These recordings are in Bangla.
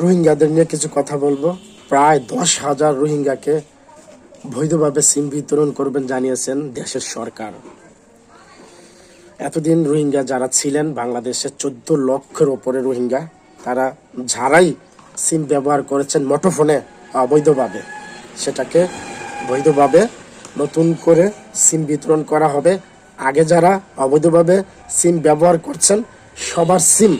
রোহিঙ্গাদের নিয়ে কিছু কথা বলবো। প্রায় 10,000 রোহিঙ্গাকে বৈধভাবে সিম বিতরণ করবেন জানিয়েছেন দেশের সরকার। এতদিন রোহিঙ্গা যারা ছিলেন বাংলাদেশে 14 লক্ষের ওপরে রোহিঙ্গা, তারা যারাই সিম ব্যবহার করেছেন মুঠোফোনে অবৈধভাবে, সেটাকে বৈধভাবে নতুন করে সিম বিতরণ করা হবে। আগে যারা অবৈধভাবে সিম ব্যবহার করছেন সবার সিম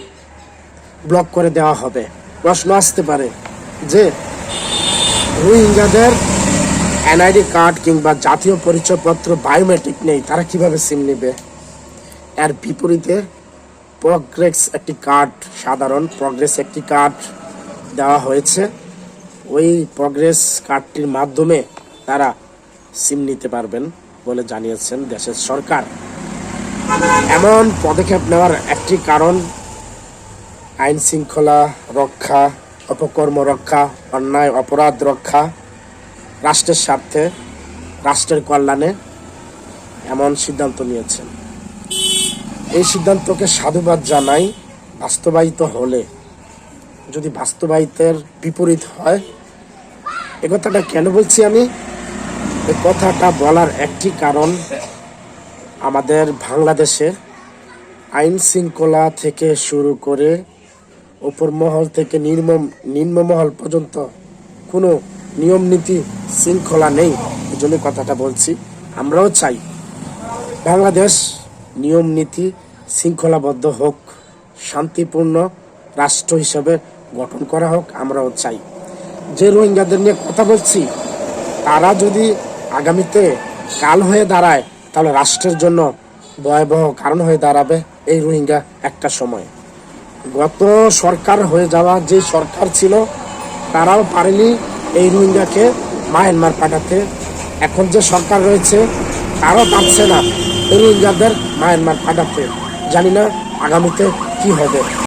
ব্লক করে দেওয়া হবে। প্রশ্ন আসতে পারে যে রোহিঙ্গাদের এনআইডি কার্ড কিংবা জাতীয় পরিচয়পত্র বায়োমেট্রিক নেই, তারা কিভাবে সিম নেবে? এর বিপরীতে প্রগ্রেস একটি কার্ড, সাধারণ প্রগ্রেস একটি কার্ড দেওয়া হয়েছে। ওই প্রগ্রেস কার্ডটির মাধ্যমে তারা সিম নিতে পারবেন বলে জানিয়েছেন দেশের সরকার। এমন পদক্ষেপ নেওয়ার একটি কারণ আইন শৃঙ্খলা রক্ষা, অপকর্ম রক্ষা, অন্যায় অপরাধ রক্ষা, রাষ্ট্রের স্বার্থে, রাষ্ট্রের কল্যাণে এমন সিদ্ধান্ত নিয়েছেন। এই সিদ্ধান্তকে সাধুবাদ জানাই। বাস্তবায়িত হলে, যদি বাস্তবায়িতের বিপরীত হয়, এ কথাটা কেন বলছি আমি? এ কথাটা বলার একটি কারণ, আমাদের বাংলাদেশে আইন শৃঙ্খলা থেকে শুরু করে উপর মহল থেকে নিম্নমহল পর্যন্ত কোনো নিয়ম নীতি শৃঙ্খলা নেই। এই জন্য কথাটা বলছি। আমরাও চাই বাংলাদেশ নিয়ম নীতি শৃঙ্খলাবদ্ধ হোক, শান্তিপূর্ণ রাষ্ট্র হিসেবে গঠন করা হোক, আমরাও চাই। যে রোহিঙ্গাদের নিয়ে কথা বলছি, তারা যদি আগামীতে কাল হয়ে দাঁড়ায়, তাহলে রাষ্ট্রের জন্য ভয়াবহ কারণ হয়ে দাঁড়াবে এই রোহিঙ্গা একটা সময়। গত সরকার হয়ে যাওয়া যে সরকার ছিল, তারাও পারেনি এই রোহিঙ্গাকে মায়ানমার পাঠাতে। এখন যে সরকার রয়েছে, তারাও পারছে না এই রোহিঙ্গাদের মায়ানমার পাঠাতে। জানি না আগামীতে কি হবে।